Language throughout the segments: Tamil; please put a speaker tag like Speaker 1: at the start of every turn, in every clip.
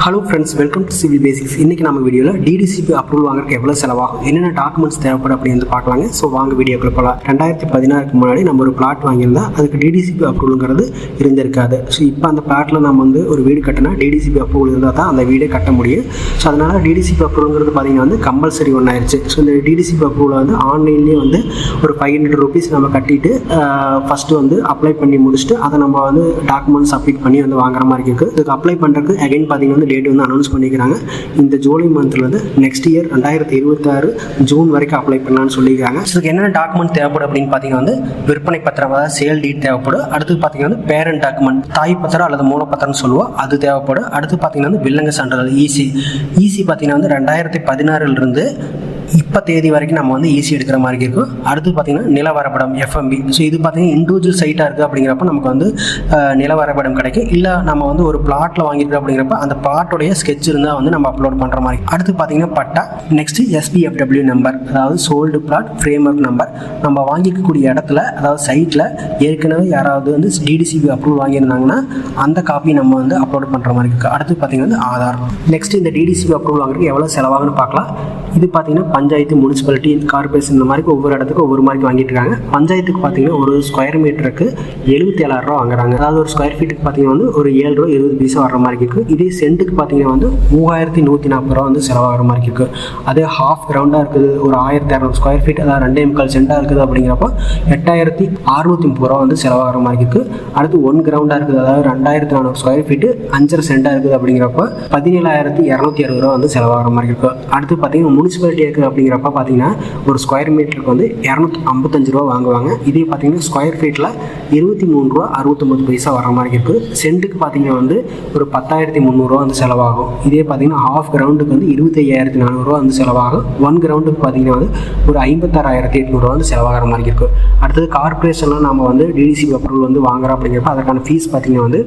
Speaker 1: Hello friends, welcome to civil basics. இன்றைக்கி நம்ம வீடியோவில் டிடிசிபி அப்ரூவல் வாங்குறதுக்கு எவ்வளோ செலவாகும், என்னென்ன டாக்குமெண்ட்ஸ் தேவைப்படும் அப்படின்னு பார்க்கலாங்க. ஸோ வாங்க வீடியோக்குள்ள போகலாம். 2016 முன்னாடி நம்ம ஒரு பிளாட் வாங்கியிருந்தால் அதுக்கு டிடிசிபி அப்ரூவலுங்கிறது இருந்திருக்காது. ஸோ இப்போ அந்த பிளாட்டில் நம்ம ஒரு வீடு கட்டினா டிடிசிபி அப்ரூவல் இருந்தால் தான் அந்த வீடே கட்ட முடியும். ஸோ அதனால் டிடிசிபி அப்ரூவலுங்கிறது பார்த்தீங்கன்னா கம்பல்சரி ஒன்றாயிருச்சு. ஸோ இந்த டிடிசிபி அப்ரூவலை ஆன்லைன்லேயே ஒரு 500 rupees நம்ம கட்டிட்டு ஃபஸ்ட்டு அப்ளை பண்ணி முடிச்சுட்டு அதை நம்ம டாக்குமெண்ட் சப்மிட் பண்ணி வாங்குற மாதிரி இருக்குது. இதுக்கு அப்ளை பண்ணுறதுக்கு அகைன் பார்த்தீங்கன்னா டேட் அனௌன்ஸ் பண்ணிக்கிறாங்க. இந்த ஜூலை மந்த்லேருந்து நெக்ஸ்ட் இயர் 2026 ஜூன் வரைக்கும் அப்ளை பண்ணலான்னு சொல்லியிருக்காங்க. இதுக்கு என்னென்ன டாக்குமெண்ட் தேவைப்படும் அப்படின்னு பார்த்தீங்கன்னா விற்பனை பத்திரம், அதாவது சேல் டீட் தேவைப்படும். அடுத்து பார்த்தீங்கன்னா பேரண்ட் டாக்குமெண்ட், தாய் பத்திரம் அல்லது மூலப்பத்திரம்னு சொல்லுவோம், அது தேவைப்படும். அடுத்து பார்த்தீங்கன்னா வில்லங்க சான்றிதழ் ஈசி பார்த்தீங்கன்னா 2016 இப்போ தேதி வரைக்கும் நம்ம ஈஸி எடுக்கிற மாதிரி இருக்கும். அடுத்து பார்த்தீங்கன்னா நில வரைபடம் எஃப்எம்பி. ஸோ இது பார்த்தீங்கன்னா இண்டிவிஜுவல் சைட்டாக இருக்குது அப்படிங்கிறப்ப நமக்கு நில வரைபடம் கிடைக்கும். இல்லை நம்ம ஒரு பிளாட்டில் வாங்கியிருக்கோம் அப்படிங்கிறப்ப அந்த பிளாட்டோடைய ஸ்கெட்ச் இருந்தால் நம்ம அப்லோட் பண்ணுற மாதிரி. அடுத்து பார்த்தீங்கன்னா பட்டா, நெக்ஸ்ட் SPFW நம்பர், அதாவது சோல்டு பிளாட் ஃப்ரேம்வொர்க் நம்பர். நம்ம வாங்கிக்கக்கூடிய இடத்துல, அதாவது சைட்டில் ஏற்கனவே யாராவது டிடிசிபி அப்ரூவல் வாங்கியிருந்தாங்கன்னா அந்த காப்பி நம்ம அப்லோட் பண்ணுற மாதிரி இருக்குது. அடுத்து பார்த்தீங்கன்னா ஆதார். நெக்ஸ்ட் இந்த டிடிசிபி அப்ரூவல் வாங்குறதுக்கு எவ்வளோ செலவாகுன்னு பார்க்கலாம். இது பார்த்தீங்கன்னா பஞ்சாயத்து, முனிசிபாலிட்டி, கார்பரேஷன் இந்த மாதிரி ஒவ்வொரு இடத்துக்கு ஒவ்வொரு மாதிரி வாங்கிட்டு இருக்காங்க. பஞ்சாயத்துக்கு பார்த்தீங்கன்னா ஒரு ஸ்கொயர் மீட்டருக்கு 77,000 ரூபா வாங்குறாங்க. அதாவது ஒரு ஸ்கொயர் ஃபீட்டுக்கு பார்த்தீங்கன்னா ஒரு 7 ரூபா 20 பைசா வர மாதிரி இருக்குது. இதே சென்ட்டுக்கு பார்த்தீங்கன்னா 3140 ரூபா செலவாகிற மாதிரி இருக்குது. அதே ஹாஃப் கிரவுண்டாக இருக்குது, ஒரு 1200 ஸ்கொயர் ஃபீட், அதாவது 2.25 சென்டாக இருக்குது அப்படிங்கிறப்ப 8630 ரூபா செலவாகிற மாதிரி இருக்குது. அடுத்து 1 கிரவுண்டாக இருக்குது, அதாவது 2400 ஸ்கொயர் ஃபீட்டு 5.5 சென்டாக இருக்குது அப்படிங்கிறப்ப 17,260 ரூபா செலவாகிற மாதிரி இருக்குது. அடுத்து பார்த்தீங்கன்னா முனிசிபாலிட்டி இருக்குது அப்படிங்கிறப்ப பார்த்தீங்கன்னா ஒரு ஸ்கொயர் மீட்டருக்கு 255 ரூபா வாங்குவாங்க. இதே பார்த்தீங்கன்னா ஸ்கொயர் ஃபீட்டில் 23 ரூபா 69 பைசா வர மாதிரி இருக்குது. சென்ட்டுக்கு பார்த்தீங்கன்னா ஒரு 10,300 ரூபா செலவாகும். இதே பார்த்தீங்கன்னா ஹாஃப் கிரவுண்டுக்கு 25,400 ரூபா செலவாகும். 1 கிரவுண்டுக்கு பார்த்தீங்கன்னா ஒரு 56,800 ரூபா செலவாகிற மாதிரி இருக்குது. அடுத்தது கார்பரேஷனில் நம்ம டிடிசிபி அப்ரூவல் வாங்குறோம் அப்படிங்கிறப்ப அதற்கான ஃபீஸ் பார்த்தீங்கன்னா ஒரு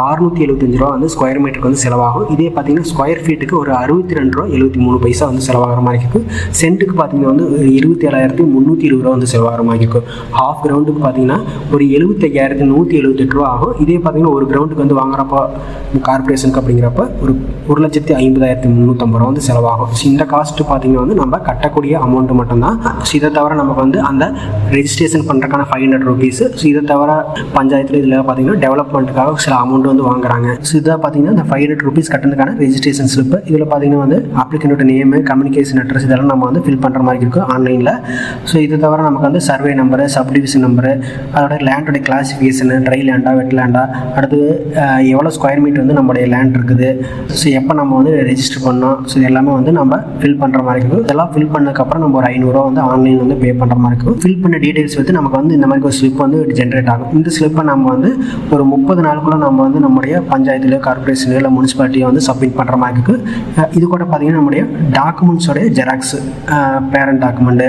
Speaker 1: 675 ரூபா ஸ்கொயர் மீட்டருக்கு செலவாகும். இதே பார்த்தீங்கன்னா ஸ்கொயர் ஃபீட்டுக்கு ஒரு 62 ரூபா 73 பைசா செலவாகிற மாதிரி இருக்குது. சென்ட்டுக்கு பார்த்தீங்கன்னா 27,320 ரூபா செலவாகிற மாதிரி இருக்கும். ஹாஃப் கிரவுண்டுக்கு பார்த்தீங்கன்னா ஒரு 75,178 ரூபா ஆகும். இதே பார்த்தீங்கன்னா ஒரு கிரவுண்டுக்கு வாங்குறப்போ கார்பரேஷனுக்கு அப்படிங்கிறப்ப ஒரு 1,50,350 ரூபா செலவாகும். ஸோ இந்த காஸ்ட்டு பார்த்தீங்கன்னா நம்ம கட்டக்கூடிய அமௌண்ட்டு மட்டும்தான். ஸோ இதை தவிர நமக்கு அந்த ரெஜிஸ்ட்ரேஷன் பண்ணுறதுக்கான 500 rupees. ஸோ இதை தவிர பஞ்சாயத்தில் இதில் பார்த்தீங்கன்னா டெவலப்மெண்ட்டுக்காக சில அமௌண்ட் வாங்குறாங்க. ஸோ இதை பார்த்தீங்கன்னா இந்த 500 rupees கட்டுறதுக்கான ரெஜிஸ்ட்ரேஷன் ஸ்லிப்பு. இதில் பார்த்தீங்கன்னா அப்ளிகனோட நேமு, கம்யூனிகேஷன் அட்ரஸ் இதெல்லாம் நம்ம ஃபில் பண்ணுற மாதிரி இருக்கும் ஆன்லைனில். ஸோ இது தவிர நமக்கு சர்வே நம்பரு, சப்டிவிஷன் நம்பரு, அதோட லேண்டோட கிளாசிஃபிகேஷனு, ட்ரை லேண்டா, வெட் லேண்டா, அடுத்து எவ்வளோ ஸ்கொயர் மீட்டர் நம்மளுடைய லேண்ட் இருக்குது, ஸோ எப்போ நம்ம ரெஜிஸ்டர் பண்ணோம், ஸோ இது எல்லாமே நம்ம ஃபில் பண்ணுற மாதிரி இருக்கும். இதெல்லாம் ஃபில் பண்ணதுக்கப்புறம் நம்ம ஒரு 500 ரூபா ஆன்லைன் பே பண்ணுற மாதிரி இருக்கும். ஃபில் பண்ண டீட்டெயில்ஸ் நமக்கு இந்த மாதிரி ஒரு ஸ்லிப் ஜென்ரேட் ஆகும். இந்த ஸ்லிப்பை நம்ம ஒரு 30 நாளுக்குள்ளே நம்ம நம்முடைய பஞ்சாயத்தில், கார்பரேஷன் இல்லை முனிசிபாலிட்டியை சப்மிட் பண்ணுற மாதிரி இருக்குது. இது கூட பார்த்தீங்கன்னா நம்முடைய டாக்குமெண்ட்ஸோடைய xerox, parent document,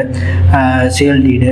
Speaker 1: sale deed,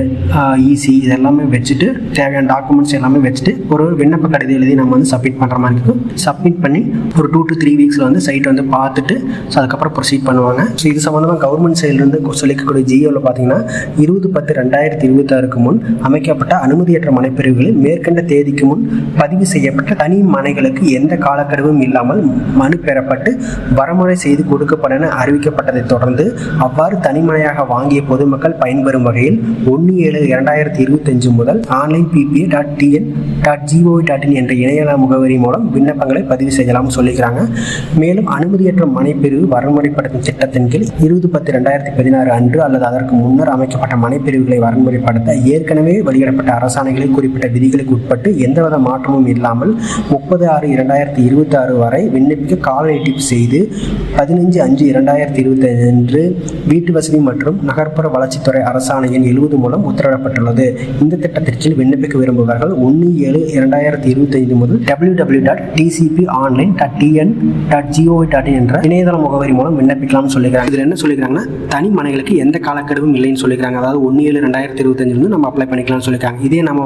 Speaker 1: EC இதெல்லாமே வச்சுட்டு தேவையான டாக்குமெண்ட்ஸ் எல்லாமே வச்சுட்டு ஒரு விண்ணப்ப கடிதம் எழுதி நம்ம சப்மிட் பண்ணுற மாதிரி இருக்கும். சப்மிட் பண்ணி ஒரு 2 to 3 weeksல சைட் பார்த்துட்டு ஸோ அதுக்கப்புறம் ப்ரொசீட் பண்ணுவாங்க. ஸோ இது சம்மந்தமாக கவர்மெண்ட் சைட்லேருந்து சொல்லிக்கக்கூடிய ஜியோவில் பார்த்தீங்கன்னா 20/10/2026 முன் அமைக்கப்பட்ட அனுமதியற்ற மனைப்பிரிவுகளில் மேற்கண்ட தேதிக்கு முன் பதிவு செய்யப்பட்ட தனி மனைகளுக்கு எந்த காலக்கெடுவும் இல்லாமல் மனு பெறப்பட்டு வரமுறை செய்து கொடுக்கப்பட அறிவிக்கப்பட்டதை தொடர்ந்து அவ்வாறு தனிமனையாக வாங்கிய பொதுமக்கள் பயன்பெறும் வகையில் 1/7/2025 முதல் ஆன்லைன் ppa.tn.gov.in என்ற இணையதள முகவரி மூலம் விண்ணப்பங்களை பதிவு செய்யலாம் சொல்லிக்கிறாங்க. மேலும் அனுமதியற்ற மனைப்பிரிவு வரன்முறைப்படுத்தும் திட்டத்தின் கீழ் 20/10/2016 அன்று அல்லது அதற்கு முன்னர் அமைக்கப்பட்ட மனைப்பிரிவுகளை வரன்முறைப்படுத்த ஏற்கனவே வெளியிடப்பட்ட அரசாணைகளை குறிப்பிட்ட விதிகளுக்கு உட்பட்டு எந்தவித மாற்றமும் இல்லாமல் 30/6/2026 வரை விண்ணப்பிக்க கால நீட்டிப்பு செய்து 15/5/2025 அன்று வீட்டு வசதி மற்றும் நகர்ப்புற வளர்ச்சித்துறை அரசாணை எண் 70 மூலம் உத்தரவிடப்பட்டுள்ளது. இந்த திட்டத்திற்கு விண்ணப்பிக்க விரும்புபவர்கள் 1/7/2025 முதல் www.tcponline.tn.gov.in என்ற இணையதள முகவரி மூலம் விண்ணப்பிக்கலாம் சொல்லிக்கிறாங்க. இதில் என்ன சொல்லிக்கிறாங்கன்னா தனி மனைகளுக்கு எந்த காலக்கெடுவும் இல்லைன்னு சொல்லிக்கிறாங்க. அதாவது 1/7/2025 நம்ம அப்ளை பண்ணிக்கலாம்னு சொல்லியிருக்காங்க. இதே நம்ம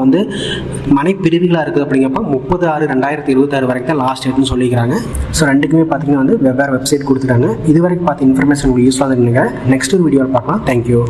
Speaker 1: மனை பிரிவுகளாக இருக்குது அப்படிங்கிறப்ப 30/6/2026 வரைக்கும் தான் லாஸ்ட் டேட்னு சொல்லிக்கிறாங்க. ஸோ ரெண்டுக்குமே பார்த்தீங்கன்னா வெவ்வேறு வெப்சைட் கொடுத்துட்டாங்க. இது வரைக்கும் பார்த்த இன்ஃபர்மேஷன் உங்களுக்கு யூஸ்ஃபுல்லாக இருக்குங்க. நெக்ஸ்ட் ஒரு வீடியோவில் பார்க்கலாம். தேங்க்யூ.